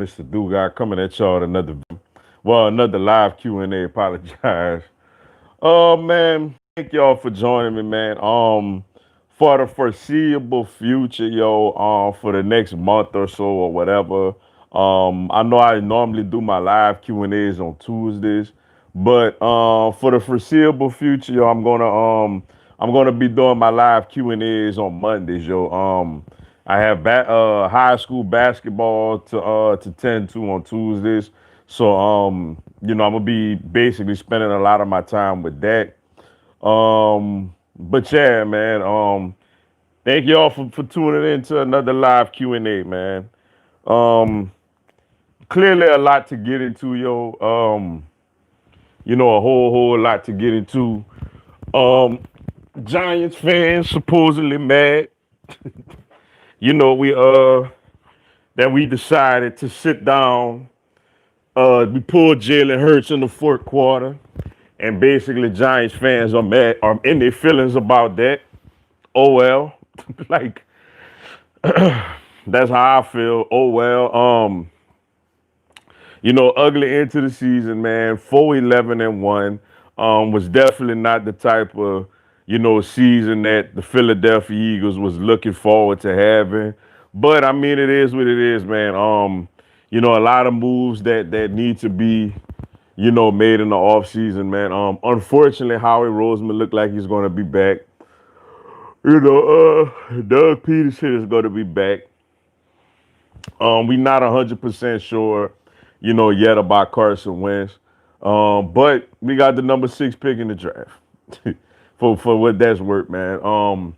Mr. Dugai coming at y'all with another live Q&A. Apologize. Oh man, thank y'all for joining me, man. For the foreseeable future, yo, for the next month or so or whatever. I know I normally do my live Q&As on Tuesdays, but for the foreseeable future, yo, I'm gonna be doing my live Q&As on Mondays, yo. I have high school basketball to tend to on Tuesdays. So I'm gonna be basically spending a lot of my time with that. But yeah, man. Thank y'all for tuning in to another live Q&A, man. Um, Clearly a lot to get into, yo. A whole lot to get into. Um, Giants fans supposedly mad. We that we decided to sit down. We pulled Jalen Hurts in the fourth quarter, and basically Giants fans are mad, are in their feelings about that. Oh well, like that's how I feel. Oh well. Ugly into the season, man. 4-11-1 was definitely not the type of season that the Philadelphia Eagles was looking forward to having. But I mean, it is what it is, man. A lot of moves that need to be made in the offseason, man. Unfortunately, Howie Roseman looked like he's going to be back. Doug Peterson is going to be back. We're not 100% sure, yet about Carson Wentz. But we got the number 6 pick in the draft for what that's worth, man.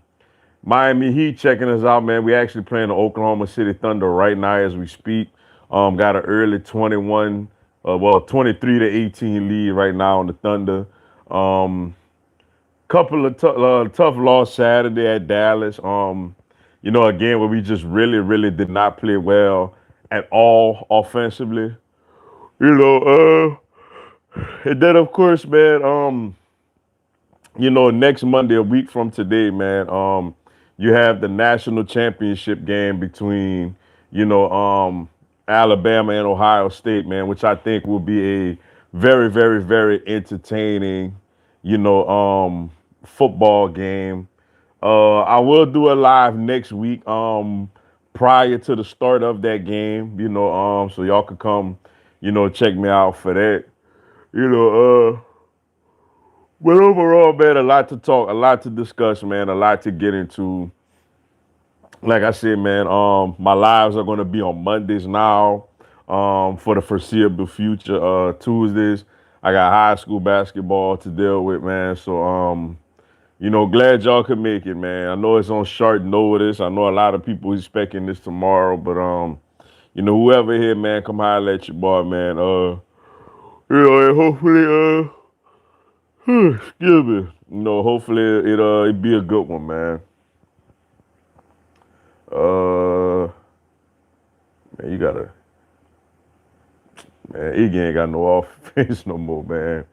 Miami Heat checking us out, man. We actually playing the Oklahoma City Thunder right now as we speak. Got an early 23 to 18 lead right now on the Thunder. Um, Couple of tough loss Saturday at Dallas. Again, where we just really, really did not play well at all offensively. And then of course, man, next Monday, a week from today, man, you have the national championship game between, Alabama and Ohio State, man, which I think will be a very, very, very entertaining, football game. I will do a live next week, prior to the start of that game, so y'all could come, check me out for that. You know, but overall, man, a lot to talk, a lot to discuss, man, a lot to get into. Like I said, man, my lives are gonna be on Mondays now, for the foreseeable future. Tuesdays, I got high school basketball to deal with, man. So, glad y'all could make it, man. I know it's on short notice. I know a lot of people expecting this tomorrow, but whoever here, man, come holler at your boy, man. And hopefully, excuse me, hopefully it be a good one, man. Uh, Man, you gotta, man. Iggy ain't got no offense no more, man.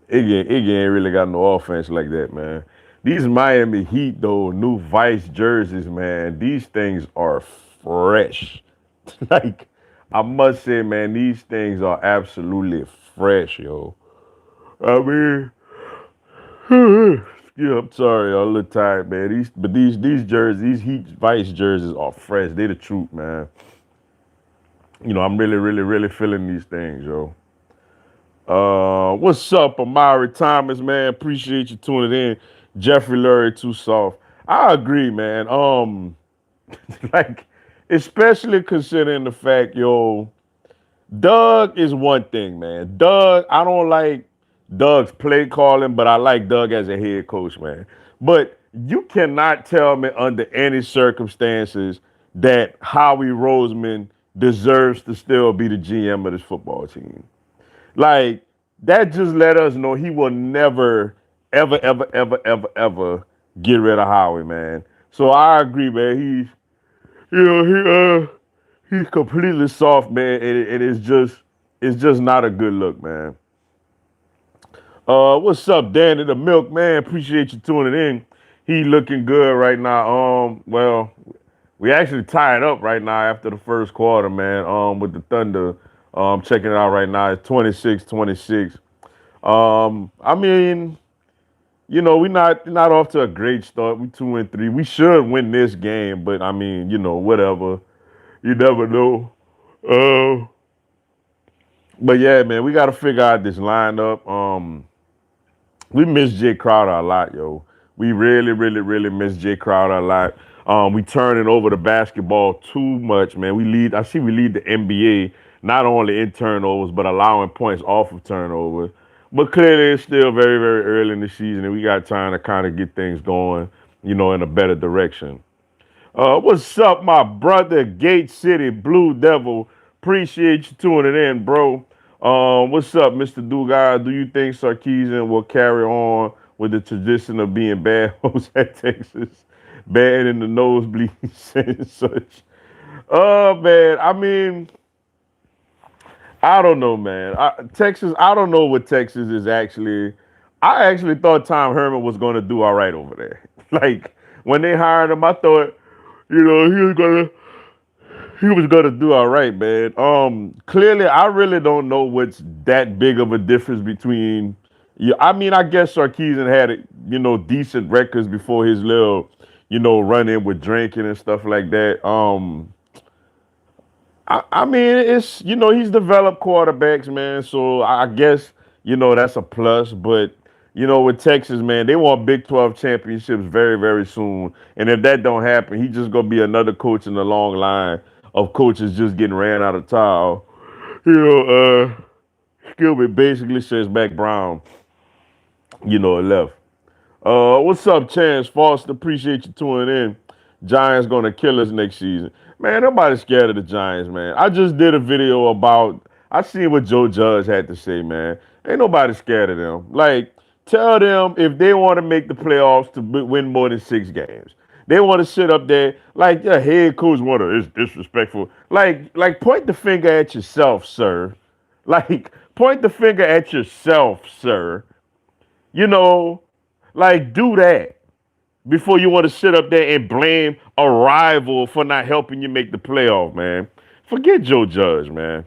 Iggy ain't really got no offense like that, man. These Miami Heat, though, new Vice jerseys, man. These things are fresh. Like, I must say, man, these things are absolutely fresh, yo. I mean, yeah, I'm sorry, I'm a little tired, man. These jerseys, these Heat Vice jerseys are fresh. They the truth, man. I'm really, really, really feeling these things, yo. What's up, Amari Thomas, man? Appreciate you tuning in. Jeffrey Lurie, too soft. I agree, man. Like, especially considering the fact, yo, Doug is one thing, man. Doug, I don't like Doug's play calling, but I like Doug as a head coach, man. But you cannot tell me under any circumstances that Howie Roseman deserves to still be the GM of this football team. Like, that just let us know he will never, ever, ever, ever, ever, ever get rid of Howie, man. So I agree, man. You know, he's completely soft, man, and it's just not a good look, man. What's up, Danny the Milk, man? Appreciate you tuning in. He looking good right now. Well, We actually tied up right now after the first quarter, man. With the Thunder. Checking it out right now. It's 26-26. I mean, we not off to a great start. We 2-3. We should win this game, but I mean, whatever. You never know. Uh, but yeah, man, we got to figure out this lineup. We miss Jay Crowder a lot, yo. We really, really, really miss Jay Crowder a lot. We turning over the basketball too much, man. I see we lead the NBA not only in turnovers but allowing points off of turnovers. But clearly, it's still very, very early in the season, and we got time to kind of get things going, in a better direction. What's up, my brother, Gate City Blue Devil? Appreciate you tuning in, bro. What's up, Mr. Dugas? Do you think Sarkeesian will carry on with the tradition of being bad hosts at Texas, bad in the nosebleeds and such? Man, I mean, I don't know, man. Texas, I don't know what Texas is actually. I actually thought Tom Herman was going to do all right over there. Like when they hired him, I thought, he was gonna do all right, man. Clearly, I really don't know what's that big of a difference between. Yeah, I mean, I guess Sarkeesian had decent records before his little run in with drinking and stuff like that. I mean, it's he's developed quarterbacks, man. So I guess that's a plus. But with Texas, man, they want Big 12 championships very, very soon. And if that don't happen, he's just gonna be another coach in the long line of coaches just getting ran out of town. You know, Skilby basically says Mac Brown, left. What's up, Chance Foster? Appreciate you tuning in. Giants gonna kill us next season. Man, nobody's scared of the Giants, man. I just did a video about. I seen what Joe Judge had to say, man. Ain't nobody scared of them. Like, tell them if they want to make the playoffs to win more than 6 games. They want to sit up there like your head coach want to. It's disrespectful. Like point the finger at yourself, sir. Like point the finger at yourself, sir. You know, like do that before you want to sit up there and blame a rival for not helping you make the playoff, man. Forget Joe Judge, man.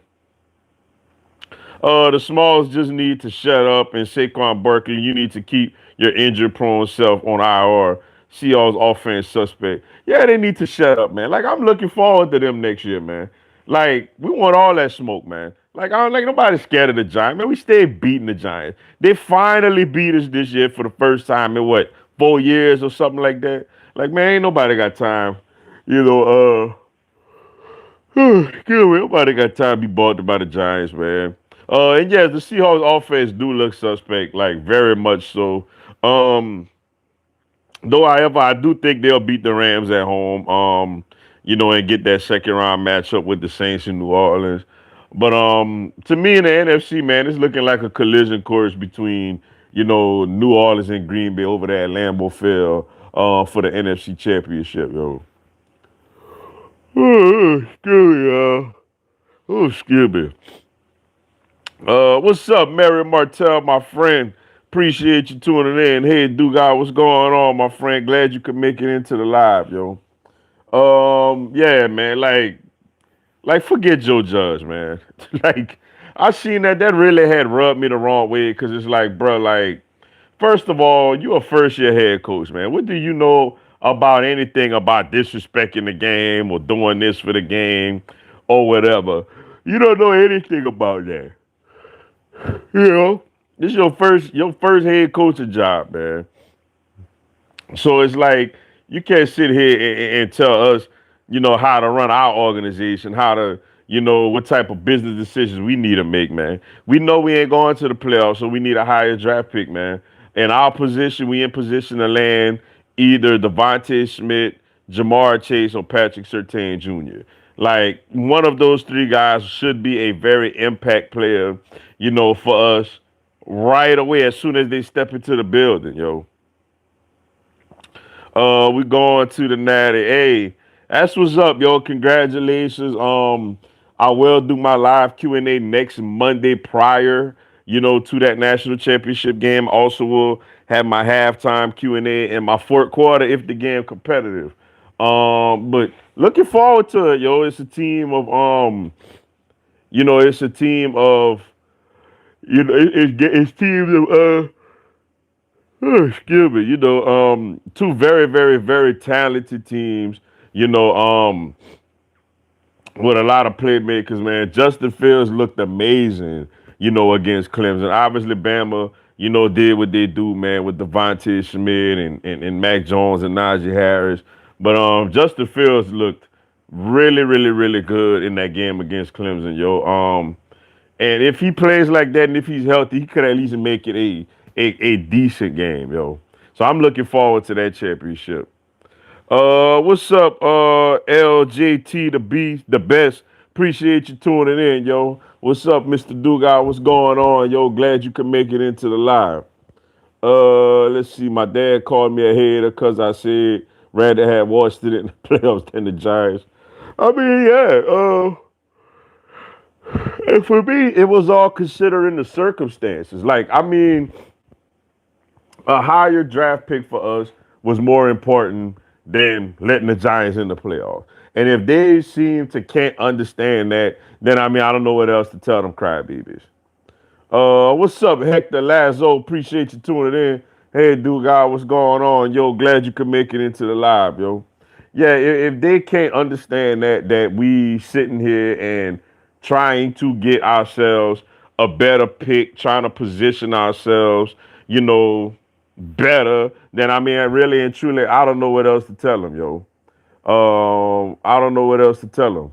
The Smalls just need to shut up, and Saquon Barkley, you need to keep your injury-prone self on IR. Seahawks offense suspect. Yeah, they need to shut up, man. Like I'm looking forward to them next year, man. Like we want all that smoke, man. Like I don't like nobody's scared of the Giants, man. We stay beating the Giants. They finally beat us this year for the first time in what 4 years or something like that. Like man, ain't nobody got time. You know, excuse me, nobody got time to be bought by the Giants, man. And yes, the Seahawks offense do look suspect, like very much so. Um, though, however, I do think they'll beat the Rams at home. And get that second round matchup with the Saints in New Orleans. But to me in the NFC, man, it's looking like a collision course between New Orleans and Green Bay over there at Lambeau Field for the NFC Championship, yo. Oh, excuse me, y'all. Oh, excuse me. What's up, Mary Martell, my friend? Appreciate you tuning in. Hey, Dugas, what's going on, my friend? Glad you could make it into the live, yo. Yeah, man, like forget Joe Judge, man. Like I seen that really had rubbed me the wrong way because it's like, bro, like first of all, you a first year head coach, man. What do you know about anything about disrespecting the game or doing this for the game or whatever? You don't know anything about that. You know, this is your first head coaching job, man. So it's like you can't sit here and tell us, how to run our organization, how to, what type of business decisions we need to make, man. We know we ain't going to the playoffs, so we need a higher draft pick, man. In our position, we in position to land either Devontae Smith, Jamar Chase, or Patrick Surtain Jr. Like one of those three guys should be a very impact player, for us right away as soon as they step into the building, yo. We going to the Natty. Hey, that's what's up, yo. Congratulations. I will do my live Q&A next Monday prior, to that national championship game. Also will have my halftime Q&A in my fourth quarter if the game competitive. But looking forward to it, yo. It's a team of it's a team of it's teams of excuse me, two very, very, very talented teams. You know, with a lot of playmakers, man. Justin Fields looked amazing, against Clemson. Obviously, Bama, did what they do, man, with Devontae Smith and Mac Jones and Najee Harris. But Justin Fields looked really, really, really good in that game against Clemson, yo. And if he plays like that and if he's healthy, he could at least make it a decent game, yo. So I'm looking forward to that championship. What's up, LJT the Beast, the best. Appreciate you tuning in, yo. What's up, Mr. Dugas? What's going on, yo? Glad you could make it into the live. Let's see. My dad called me a hater because I said rather have Washington in the playoffs than the Giants. I mean, yeah. And for me, it was all considering the circumstances. Like, I mean, a higher draft pick for us was more important than letting the Giants in the playoffs. And if they seem to can't understand that, then I mean I don't know what else to tell them crybabies. What's up, Hector Lazo? Appreciate you tuning in. Hey, dude, guy, what's going on? Yo, glad you could make it into the live, yo. Yeah, if they can't understand that we sitting here and trying to get ourselves a better pick, trying to position ourselves, you know, better, then I mean, really and truly, I don't know what else to tell them, yo. I don't know what else to tell them.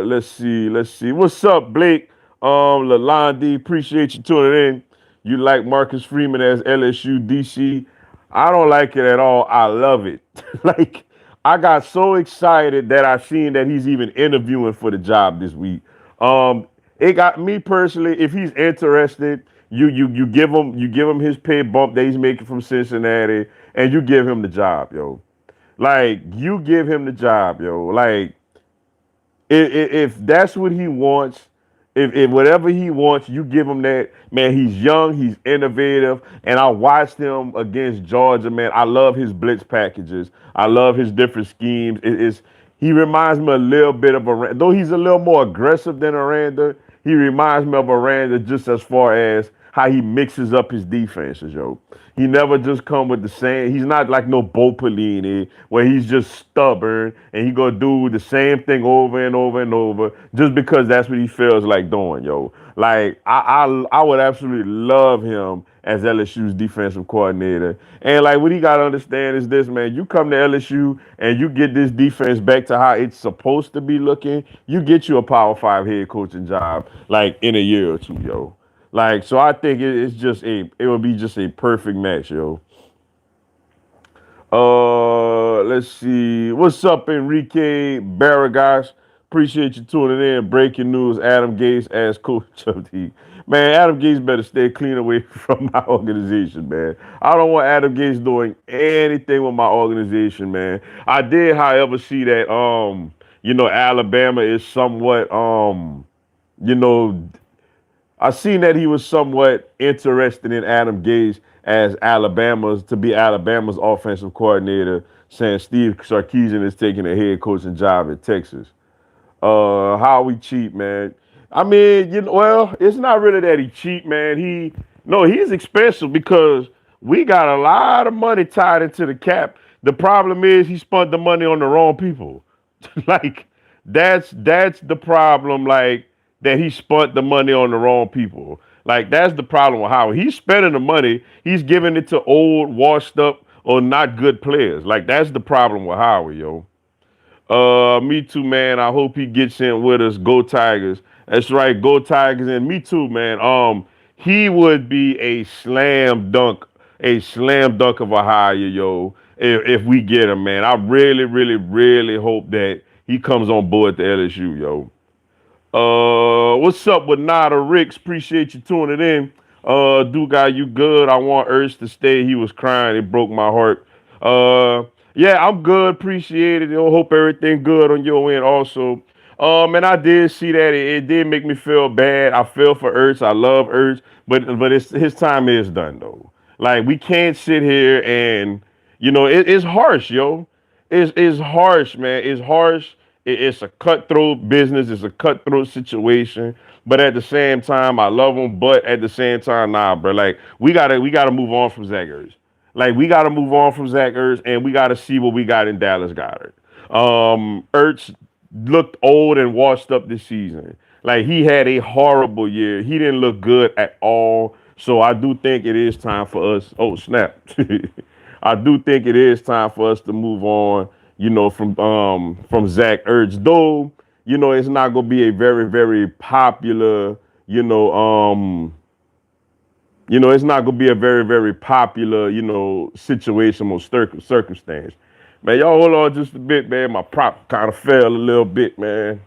Let's see. What's up, Blake? Lalandi, appreciate you tuning in. You like Marcus Freeman as LSU DC? I don't like it at all. I love it. Like, I got so excited that I seen that he's even interviewing for the job this week. It got me personally. If he's interested, you give him his pay bump that he's making from Cincinnati, and you give him the job, yo. Like, you give him the job, yo. Like, if that's what he wants, if whatever he wants, you give him that. Man, he's young, he's innovative, and I watched him against Georgia. Man, I love his blitz packages. I love his different schemes. He reminds me a little bit of Aranda, though he's a little more aggressive than Aranda. He reminds me of Aranda just as far as how he mixes up his defenses, yo. He never just come with the same. He's not like no Bo Pelini where he's just stubborn and he gonna do the same thing over and over and over just because that's what he feels like doing, yo. Like I would absolutely love him as LSU's defensive coordinator. And like what he gotta understand is this, man. You come to LSU and you get this defense back to how it's supposed to be looking. You get you a Power Five head coaching job like in a year or two, yo. Like, so I think it would be just a perfect match, yo. Let's see. What's up, Enrique Barragas? Appreciate you tuning in. Breaking news: Adam Gase as coach of the. Man, Adam Gase better stay clean away from my organization, man. I don't want Adam Gase doing anything with my organization, man. I did, however, see that Alabama is somewhat you know, I seen that he was somewhat interested in Adam Gase as Alabama's offensive coordinator, saying Steve Sarkisian is taking a head coaching job at Texas. How we cheap, man? I mean, well, it's not really that he cheap, man. He's expensive because we got a lot of money tied into the cap. The problem is he spent the money on the wrong people. Like, that's the problem. Like, that he spent the money on the wrong people. Like, that's the problem with Howard. He's spending the money. He's giving it to old, washed up, or not good players. Like, that's the problem with Howard, yo. Me too, man. I hope he gets in with us. Go Tigers. That's right. Go Tigers. And me too, man. He would be a slam dunk of a hire, yo, if we get him, man. I really, really, really hope that he comes on board to LSU, yo. What's up with Nada Ricks? Appreciate you tuning in. Guy, you good? I want Urs to stay. He was crying. It broke my heart. Yeah, I'm good. Appreciate it. I hope everything good on your end also. And I did see that it did make me feel bad. I feel for Ertz. I love Ertz, but his time is done though. Like we can't sit here and It's harsh, yo. It's harsh, man. It's harsh. It's a cutthroat business. It's a cutthroat situation. But at the same time, I love him. But at the same time, nah, bro. Like we gotta move on from Zach Ertz. Like we gotta move on from Zach Ertz, and we gotta see what we got in Dallas Goddard. Ertz looked old and washed up this season. Like he had a horrible year. He didn't look good at all. So I do think it is time for us. Oh snap! I do think it is time for us to move on. From Zach Ertz, though. It's not gonna be a very very popular. It's not gonna be a very very popular. Situation or circumstance. Man, y'all hold on just a bit, man. My prop kind of fell a little bit, man.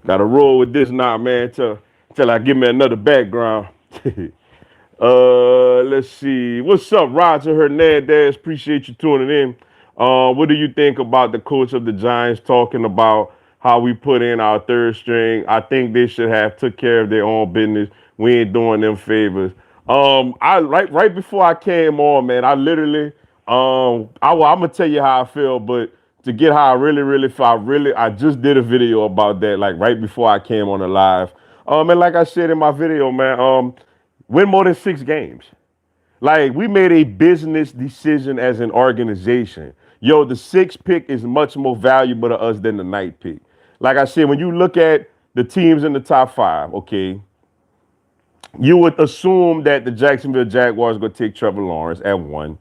Gotta roll with this now, man, till I give me another background. Let's see. What's up, Roger Hernandez? Appreciate you tuning in. What do you think about the coach of the Giants talking about how we put in our third string? I think they should have took care of their own business. We ain't doing them favors. I right before I came on, man, I literally I'm gonna tell you how I feel, but to get how I really, really feel, I just did a video about that, like right before I came on the live. And like I said in my video, man, win more than 6 games. Like we made a business decision as an organization. Yo, the sixth pick is much more valuable to us than the ninth pick. Like I said, when you look at the teams in the top five, okay, you would assume that the Jacksonville Jaguars going to take Trevor Lawrence at 1.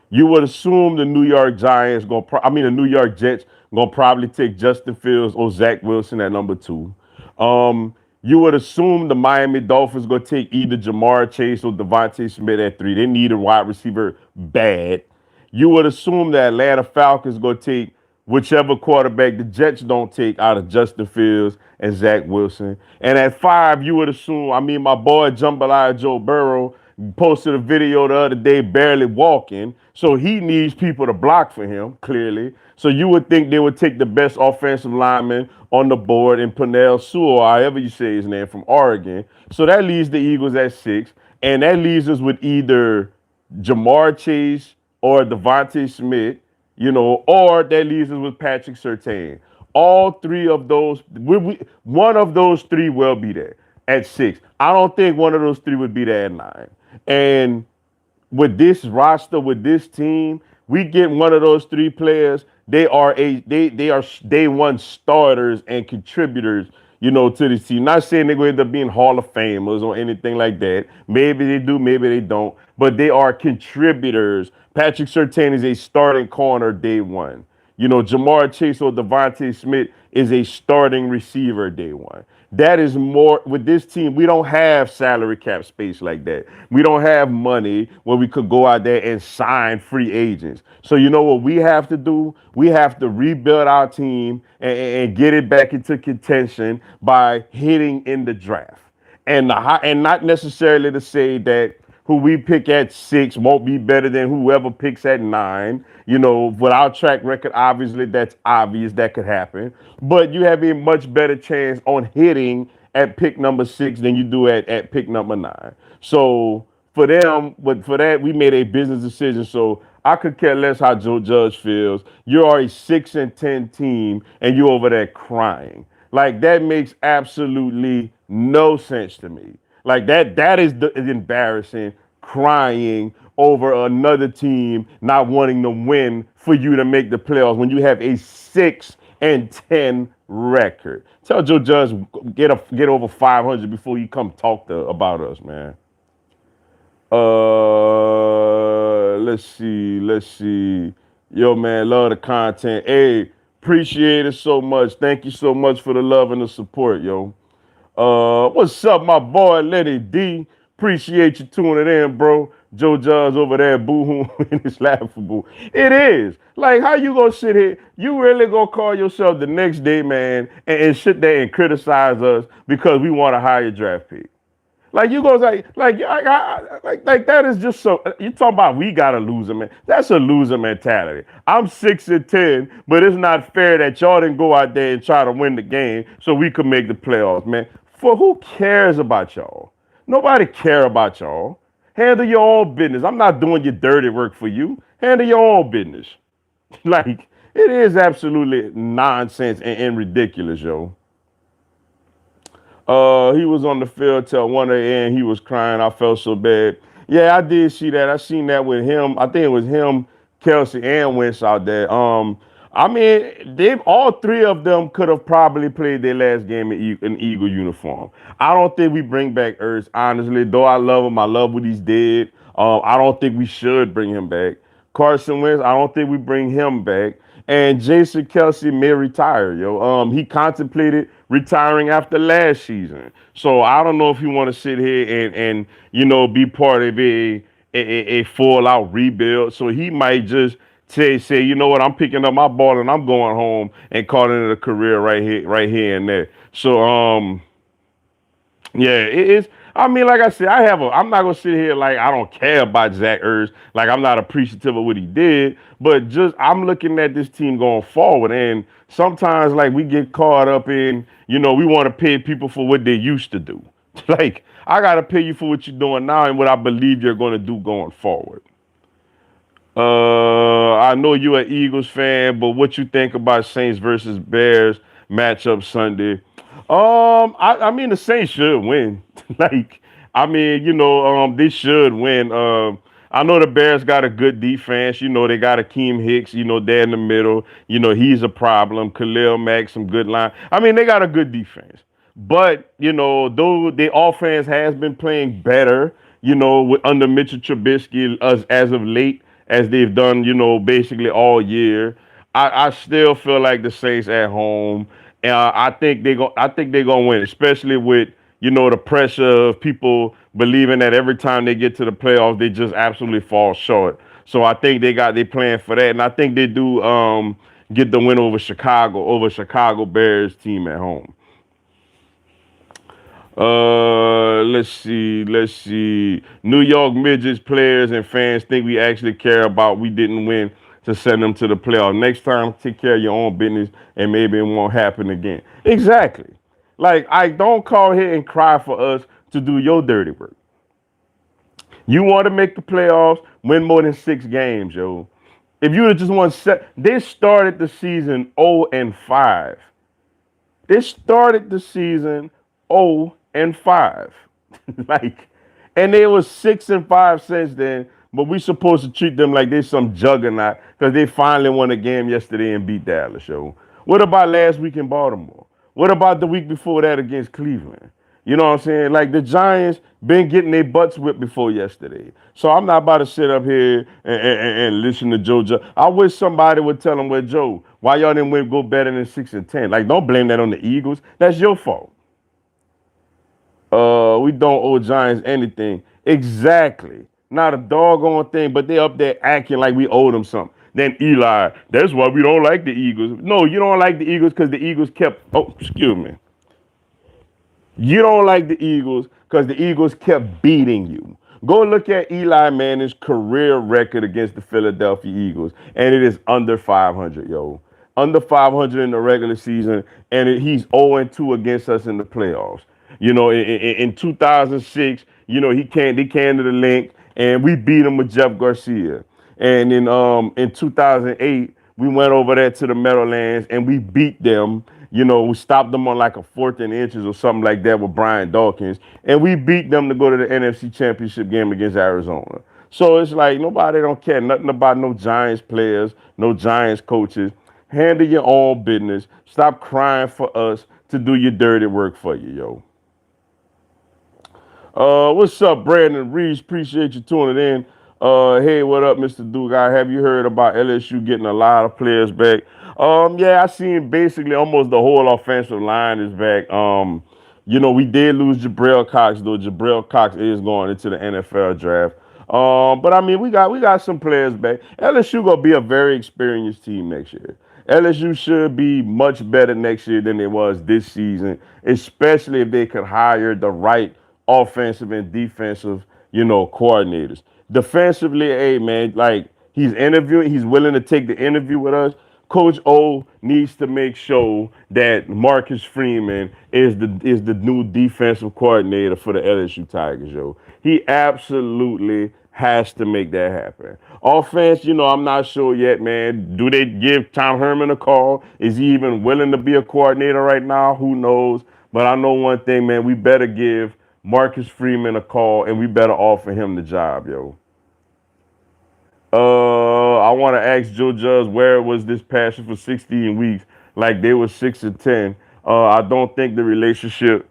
You would assume the New York Giants the New York Jets gonna probably take Justin Fields or Zach Wilson at number 2. You would assume the Miami Dolphins gonna take either Jamar Chase or Devontae Smith at 3. They need a wide receiver bad. You would assume the Atlanta Falcons gonna take whichever quarterback the Jets don't take out of Justin Fields and Zach Wilson. And at 5, you would assume, my boy Jambalaya Joe Burrow posted a video the other day barely walking. So he needs people to block for him, clearly. So you would think they would take the best offensive lineman on the board in Penei Sewell, or however you say his name, from Oregon. So that leaves the Eagles at 6. And that leaves us with either Jamar Chase or Devontae Smith, or that leaves us with Patrick Surtain. All three of those, one of those three will be there at 6. I don't think one of those three would be there at 9. And with this roster, with this team, we get one of those 3 players. They are day one starters and contributors, to the team. Not saying they're going to end up being Hall of Famers or anything like that. Maybe they do, maybe they don't. But they are contributors. Patrick Surtain is a starting corner day one. Jamar Chase or Devontae Smith is a starting receiver day one. That is more with this team. We don't have salary cap space like that. We don't have money where we could go out there and sign free agents. So you know what we have to do? We have to rebuild our team and get it back into contention by hitting in the draft. And not necessarily to say that who we pick at 6 won't be better than whoever picks at 9. With our track record, obviously that's obvious that could happen. But you have a much better chance on hitting at pick number 6 than you do at pick number 9. So for that, we made a business decision. So I could care less how Joe Judge feels. You are a 6-10 team and you over there crying. Like that makes absolutely no sense to me. Like that is embarrassing, crying over another team not wanting to win for you to make the playoffs when you have a 6-10 record. Tell Joe Judge get over 500 before you come talk about us, man. Let's see. Yo, man, love the content. Hey, appreciate it so much. Thank you so much for the love and the support, yo. What's up, my boy Lenny D? Appreciate you tuning in, bro. Joe Judge over there, boo-hoo, it's laughable. It is. Like, how you gonna sit here? You really gonna call yourself the next day, man, and sit there and criticize us because we want a higher draft pick? Like you go like that is just so you talking about we got a loser man. That's a loser mentality. I'm 6-10, but it's not fair that y'all didn't go out there and try to win the game so we could make the playoffs, man. For who cares about y'all? Nobody care about y'all. Handle your own business. I'm not doing your dirty work for you. Handle your own business. Like it is absolutely nonsense and ridiculous, yo. He was on the field till 1 a.m. He was crying. I felt so bad. Yeah, I did see that. I seen that with him. I think it was him, Kelsey, and Wentz out there. I mean, they all three of them could have probably played their last game in Eagle uniform. I don't think we bring back Ertz, honestly. Though I love him, I love what he's did. I don't think we should bring him back. Carson Wentz, I don't think we bring him back. And Jason Kelsey may retire, yo. He contemplated retiring after last season. So I don't know if he want to sit here and be part of a full out rebuild. So he might just say, you know what, I'm picking up my ball and I'm going home and calling it a career right here and there. So yeah, it is. I mean, like I said, I'm not gonna sit here like I don't care about Zach Ertz. Like I'm not appreciative of what he did, but just I'm looking at this team going forward, and sometimes like we get caught up in, we want to pay people for what they used to do. Like I gotta pay you for what you're doing now and what I believe you're gonna do going forward. I know you're an Eagles fan, but what you think about Saints versus Bears matchup Sunday? I mean the Saints should win. Like, I mean, they should win. I know the Bears got a good defense. They got Akeem Hicks. There in the middle. He's a problem. Khalil Mack, some good line. I mean, they got a good defense. But though the offense has been playing better, under Mitchell Trubisky as of late, as they've done, basically all year. I still feel like the Saints at home. I think they're gonna win, especially with the pressure of people believing that every time they get to the playoffs, they just absolutely fall short. So I think they plan for that, and I think they do get the win over Chicago Bears team at home. Let's see. New York Midgets players and fans think we actually care about we didn't win to send them to the playoff. Next time, take care of your own business and maybe it won't happen again. Exactly. Like, I don't call here and cry for us to do your dirty work. You want to make the playoffs, win more than 6 games, yo. If you would have just won they started the season 0-5. They started the season 0-5. Like, and they was 6-5 since then. But we supposed to treat them like they're some juggernaut because they finally won a game yesterday and beat Dallas. Yo, what about last week in Baltimore? What about the week before that against Cleveland? You know what I'm saying? Like the Giants been getting their butts whipped before yesterday. So I'm not about to sit up here and listen to Joe. I wish somebody would tell them, well, Joe, why y'all didn't win go better than 6-10? Like, don't blame that on the Eagles. That's your fault. We don't owe Giants anything. Exactly. Not a doggone thing, but they up there acting like we owe them something. Then Eli, that's why we don't like the Eagles. No, you don't like the Eagles because the Eagles excuse me. You don't like the Eagles because the Eagles kept beating you. Go look at Eli Manning's career record against the Philadelphia Eagles, and it is under 500, yo. Under 500 in the regular season, and he's 0-2 against us in the playoffs. In 2006, they came to the link, and we beat him with Jeff Garcia. And in 2008, we went over there to the Meadowlands, and we beat them. We stopped them on like a 4th and inches or something like that with Brian Dawkins, and we beat them to go to the NFC Championship game against Arizona. So it's like nobody don't care nothing about no Giants players, no Giants coaches. Handle your own business. Stop crying for us to do your dirty work for you, yo. What's up, Brandon Reese? Appreciate you tuning in. Hey, what up, Mr. Dugai? Have you heard about LSU getting a lot of players back? Yeah, I seen basically almost the whole offensive line is back. We did lose Jabril Cox, though. Jabril Cox is going into the NFL draft. But I mean, we got some players back. LSU gonna be a very experienced team next year. LSU should be much better next year than it was this season, especially if they could hire the right offensive and defensive, coordinators. Defensively, hey man, like he's interviewing, he's willing to take the interview with us. Coach O needs to make sure that Marcus Freeman is the new defensive coordinator for the LSU Tigers, yo. He absolutely has to make that happen. Offense, I'm not sure yet, man. Do they give Tom Herman a call? Is he even willing to be a coordinator right now? Who knows? But I know one thing, man. We better give Marcus Freeman a call and we better offer him the job, yo. I want to ask Joe Judge where was this passion for 16 weeks, like they were 6 and 10. I don't think the relationship,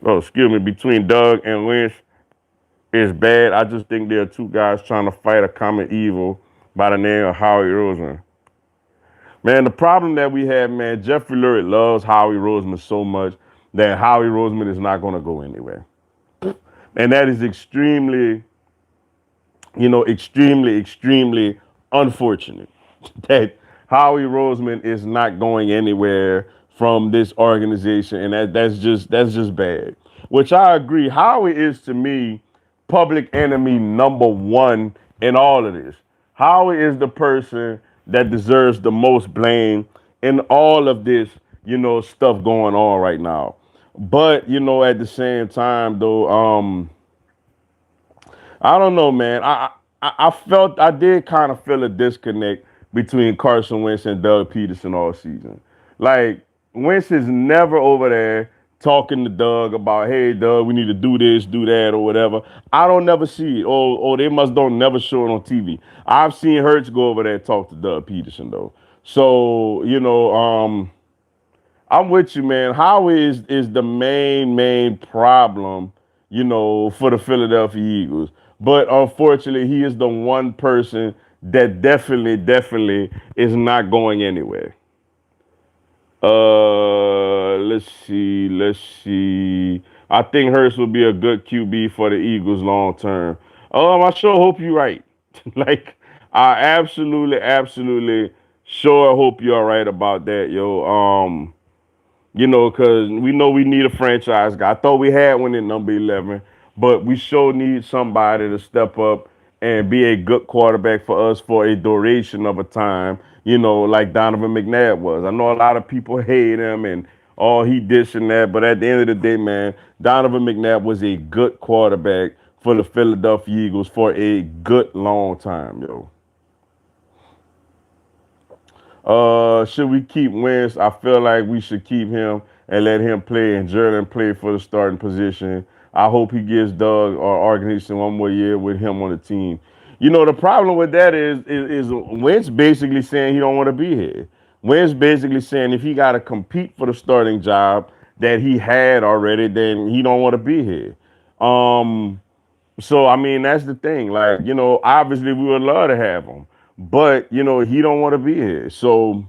excuse me, between Doug and Lynch is bad. I just think there are two guys trying to fight a common evil by the name of Howie Roseman. Man, the problem that we have, man, Jeffrey Lurie loves Howie Roseman so much that Howie Roseman is not going to go anywhere. And that is extremely unfortunate that Howie Roseman is not going anywhere from this organization, and that's just bad. Which I agree. Howie is to me public enemy number one in all of this. Howie is the person that deserves the most blame in all of this, stuff going on right now. But at the same time, though, I don't know, man. I did kind of feel a disconnect between Carson Wentz and Doug Peterson all season. Like Wentz is never over there talking to Doug about, hey, Doug, we need to do this, do that, or whatever. I don't never see it. Or they must don't never show it on TV. I've seen Hurts go over there and talk to Doug Peterson though. So I'm with you, man. Howie is the main problem, for the Philadelphia Eagles. But unfortunately, he is the one person that definitely is not going anywhere. Let's see. I think Hurts will be a good QB for the Eagles long term. I sure hope you're right. Like, I absolutely sure hope you're right about that, yo. Because we know we need a franchise guy. I thought we had one in number 11, but we sure need somebody to step up and be a good quarterback for us for a duration of a time, like Donovan McNabb was. I know a lot of people hate him and all he this and that, but at the end of the day, man, Donovan McNabb was a good quarterback for the Philadelphia Eagles for a good long time, yo. Should we keep Wentz? I feel like we should keep him and let him play and Jalen play for the starting position. I hope he gives Doug or organization one more year with him on the team. The problem with that is Wentz basically saying he don't want to be here. Wentz basically saying if he got to compete for the starting job that he had already, then he don't want to be here. So I mean that's the thing. Like obviously we would love to have him, but he don't want to be here. So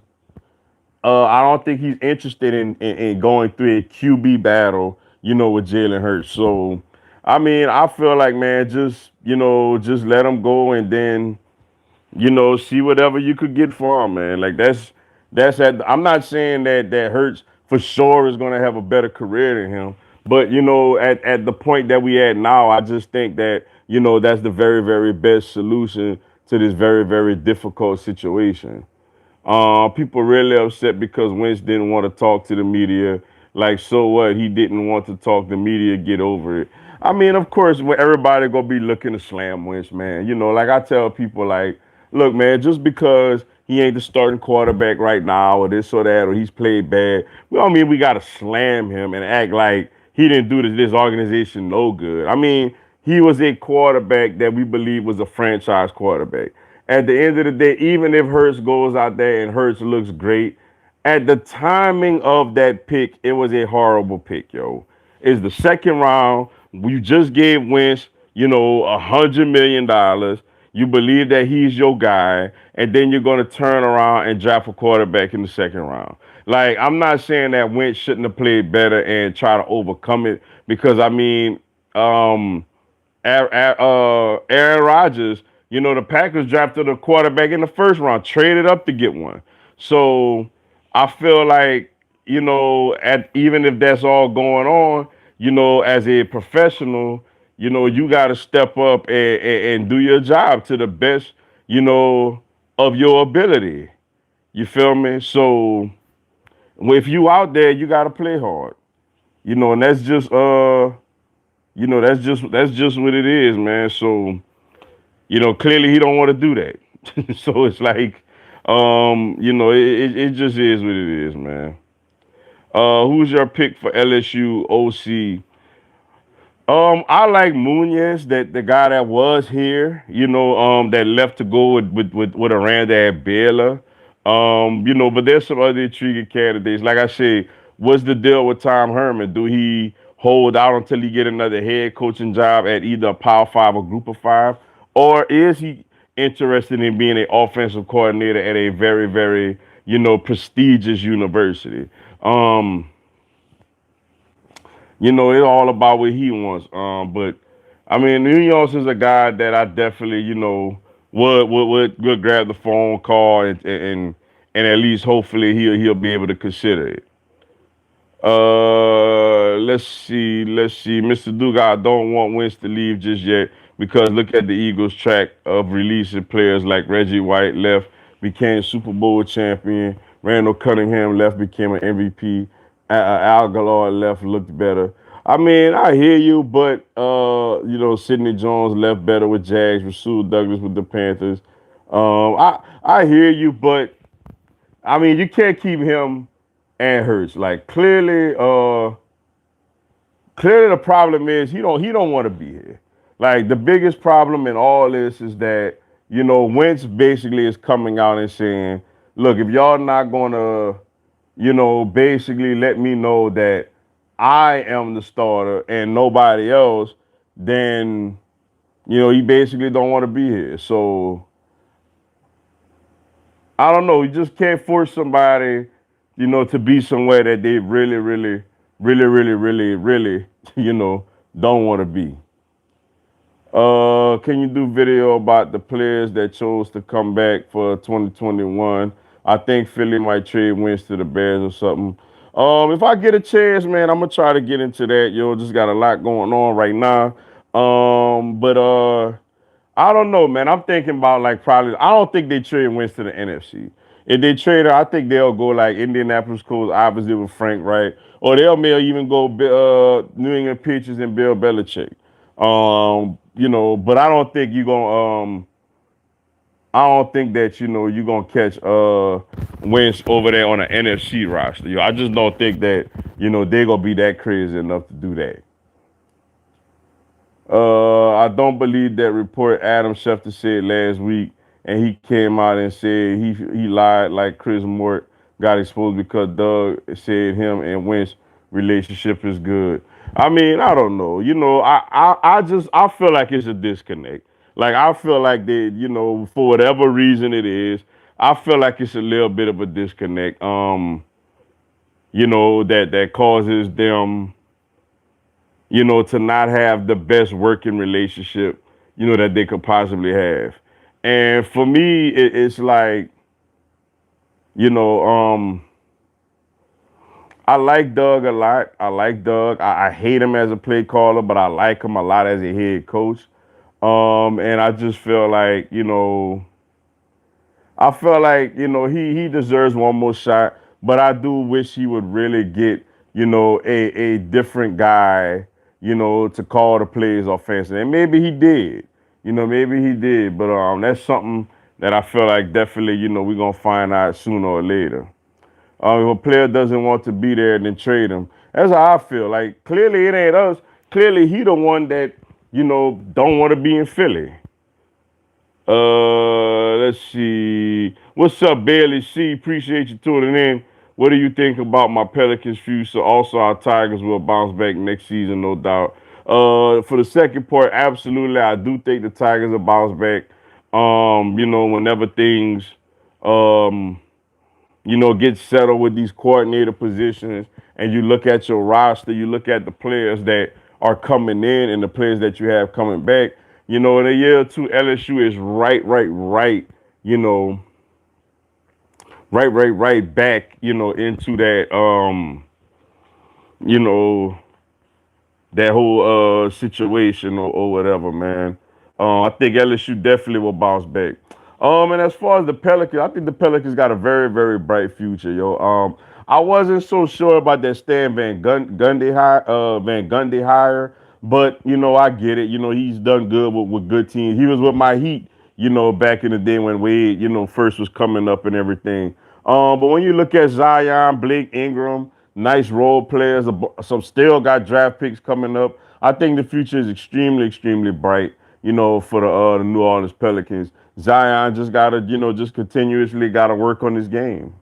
I don't think he's interested in going through a QB battle, with Jalen Hurts. So I mean I feel like man, just let him go and then see whatever you could get for him, man. Like that's I'm not saying that Hurts for sure is gonna have a better career than him. But at the point that we at now, I just think that, that's the very, very best solution to this very, very difficult situation. People really upset because Wentz didn't want to talk to the media. Like, so what? He didn't want to talk to media. Get over it. I mean, of course, everybody gonna be looking to slam Wentz, man. Like I tell people, like, look, man, just because he ain't the starting quarterback right now, or this or that, or he's played bad, we don't mean we gotta slam him and act like he didn't do this organization no good. I mean, he was a quarterback that we believe was a franchise quarterback. At the end of the day, even if Hurts goes out there and Hurts looks great, at the timing of that pick, it was a horrible pick, yo. It's the second round. You just gave Wentz, $100 million. You believe that he's your guy, and then you're going to turn around and draft a quarterback in the second round. Like, I'm not saying that Wentz shouldn't have played better and try to overcome it because, I mean, Aaron Rodgers, the Packers drafted a quarterback in the first round, traded up to get one. So I feel like, even if that's all going on, as a professional, you got to step up and do your job to the best, you know, of your ability. You feel me? So if you out there, you got to play hard. And that's just that's just what it is, man. So clearly he don't want to do that. So it's like, it just is what it is, man. Who's your pick for LSU OC? I like Munoz, that the guy that was here, that left to go with Aranda at Baylor. But there's some other intriguing candidates. Like I said, what's the deal with Tom Herman? Do he hold out until he get another head coaching job at either a Power Five or Group of Five, or is he interested in being an offensive coordinator at a very, very, prestigious university? Um, it's all about what he wants. But I mean, Munoz is a guy that I definitely, would grab the phone call and at least hopefully he'll be able to consider it. Let's see. Mr. Duga, I don't want Wentz to leave just yet because look at the Eagles' track of releasing players like Reggie White left, became Super Bowl champion. Randall Cunningham left, became an MVP. Al Galore left, looked better. I mean, I hear you, but Sidney Jones left better with Jags, Rasul Douglas with the Panthers. I hear you, but I mean, you can't keep him and Hurts. Like clearly the problem is he don't want to be here. Like the biggest problem in all this is that Wentz basically is coming out and saying, "Look, if y'all not gonna basically let me know that I am the starter and nobody else, then he basically don't want to be here." So I don't know. You just can't force somebody, to be somewhere that they really, really, really, really, really, really, you know, don't want to be. Can you do video about the players that chose to come back for 2021? I think Philly might trade wins to the Bears or something. If I get a chance, man, I'm gonna try to get into that. Just got a lot going on right now. But I don't know, man. I'm thinking about like probably. I don't think they trade wins to the NFC. If they trade her, I think they'll go like Indianapolis Colts, obviously with Frank Wright, or they'll may even go New England Patriots and Bill Belichick. But I don't think you're gonna. I don't think that you're gonna catch wins over there on the NFC roster. I just don't think that they're gonna be that crazy enough to do that. I don't believe that report Adam Schefter said last week, and he came out and said he lied like Chris Mort got exposed because Doug said him and Wentz relationship is good. I mean, I don't know. I feel like it's a disconnect. Like I feel like they, for whatever reason it is, I feel like it's a little bit of a disconnect. That causes them to not have the best working relationship, that they could possibly have. And for me, it's like, you know, um, I like Doug a lot. I like Doug. I hate him as a play caller, but I like him a lot as a head coach. And I just feel like, I feel like he deserves one more shot, but I do wish he would really get a different guy to call the plays offensively, and maybe he did, but that's something that I feel like definitely we're gonna find out sooner or later. If a player doesn't want to be there, then trade him. That's how I feel. Like clearly it ain't us. Clearly he the one that don't want to be in Philly. Let's see. What's up, Bailey C? Appreciate you tuning in. What do you think about my Pelicans future? Also, our Tigers will bounce back next season, no doubt. For the second part, absolutely, I do think the Tigers will bounce back. Whenever things, um, get settled with these coordinator positions, and you look at your roster, you look at the players that are coming in and the players that you have coming back. In a year or two, LSU is right, you know, right back, into that, you know, that whole situation or whatever, man. I think LSU definitely will bounce back. And as far as the Pelicans, I think the Pelicans got a very, very bright future, yo. I wasn't so sure about that Stan Van Gundy hire, but I get it. He's done good with good teams. He was with my Heat, back in the day when Wade, first was coming up and everything. But when you look at Zion, Blake Ingram, nice role players, some still got draft picks coming up. I think the future is extremely, extremely bright. For the New Orleans Pelicans. Zion just gotta, just continuously gotta work on his game.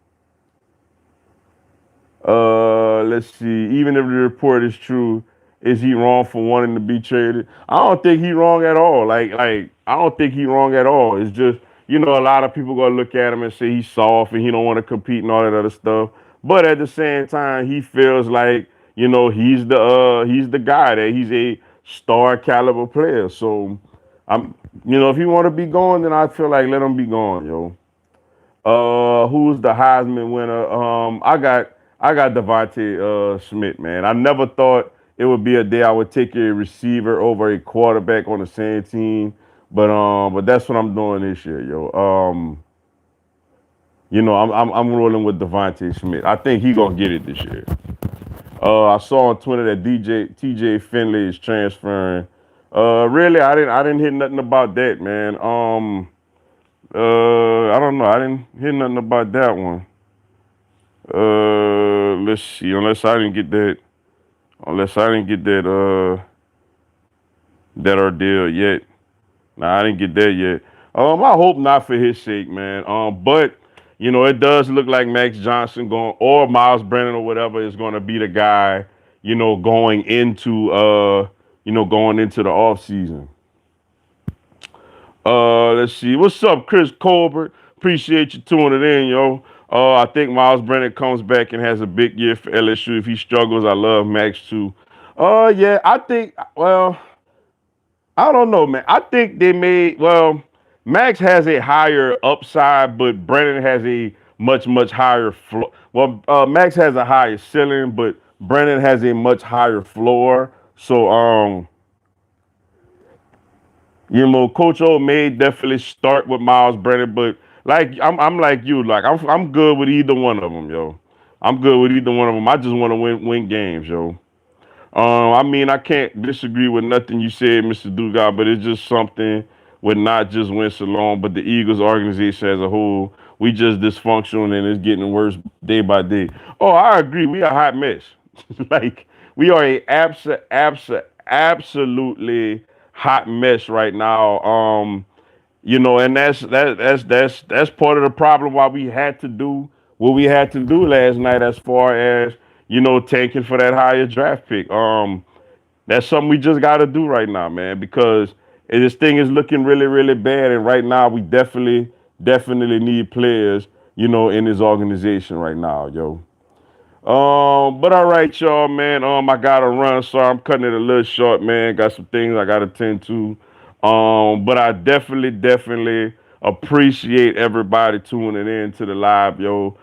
Let's see. Even if the report is true, is he wrong for wanting to be traded? I don't think he wrong at all. Like I don't think he wrong at all. It's just a lot of people gonna look at him and say he's soft and he don't want to compete and all that other stuff. But at the same time, he feels like he's the guy that he's a star caliber player. So I'm if he want to be gone, then I feel like let him be gone, yo. Who's the Heisman winner? I got Devontae Smith, man. I never thought it would be a day I would take a receiver over a quarterback on the same team, but that's what I'm doing this year, yo. I'm rolling with Devontae Smith. I think he gonna get it this year. I saw on Twitter that TJ Finley is transferring. Really, I didn't hear nothing about that, man. I don't know. I didn't hear nothing about that one. Let's see. Unless I didn't get that ordeal yet. Nah, I didn't get that yet. I hope not for his sake, man. But it does look like Max Johnson going or Miles Brennan or whatever is going to be the guy. Going into the off season. Let's see. What's up, Chris Colbert? Appreciate you tuning in, yo. I think Miles Brennan comes back and has a big year for LSU. If he struggles, I love Max too. Yeah, I think. Well, I don't know, man. I think they made. Well, Max has a higher upside, but Brennan has a much, much higher floor. Well, Max has a higher ceiling, but Brennan has a much higher floor. So, Coach O may definitely start with Miles Brennan, but like I'm like you, like I'm good with either one of them, yo. I'm good with either one of them. I just want to win games, yo. I mean, I can't disagree with nothing you said, Mr. Dugas, but it's just something with not just Winston alone, but the Eagles organization as a whole. We just dysfunctional and it's getting worse day by day. Oh, I agree. We are a hot mess. Like we are a absolutely hot mess right now. And that's part of the problem why we had to do what we had to do last night as far as tanking for that higher draft pick. That's something we just got to do right now, man, because this thing is looking really, really bad, and right now we definitely need players, in this organization right now, yo. But all right, y'all, man. I gotta run, so I'm cutting it a little short, man. Got some things I gotta tend to. But I definitely appreciate everybody tuning in to the live, yo.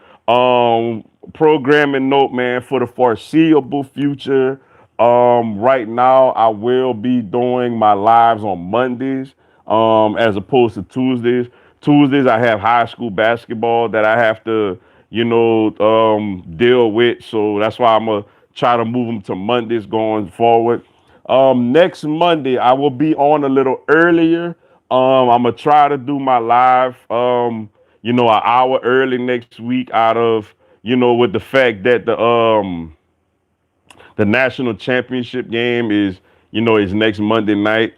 Programming note, man, for the foreseeable future. Right now I will be doing my lives on Mondays, as opposed to Tuesdays. Tuesdays I have high school basketball that I have to deal with. So that's why I'm gonna try to move them to Mondays going forward. Next Monday I will be on a little earlier. I'm gonna try to do my live, an hour early next week. Out of with the fact that the national championship game is next Monday night.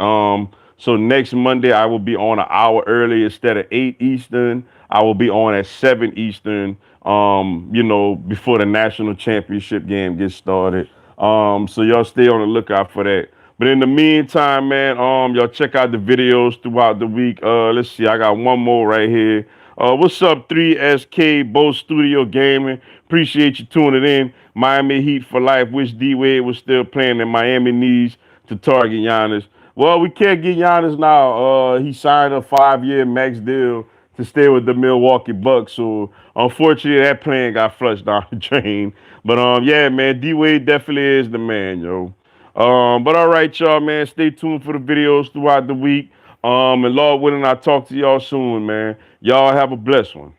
So next Monday I will be on an hour early instead of 8 Eastern. I will be on at 7 Eastern. Before the national championship game gets started. So y'all stay on the lookout for that. But in the meantime, man, y'all check out the videos throughout the week. Let's see, I got one more right here. What's up, 3SK Bo Studio Gaming? Appreciate you tuning in. Miami Heat for life. Wish D Wade was still playing, and Miami needs to target Giannis. Well, we can't get Giannis now. He signed a 5-year max deal to stay with the Milwaukee Bucks. So unfortunately, that plan got flushed down the drain. But yeah, man, D Wade definitely is the man, yo. But all right, y'all, man. Stay tuned for the videos throughout the week. And Lord willing, I'll talk to y'all soon, man. Y'all have a blessed one.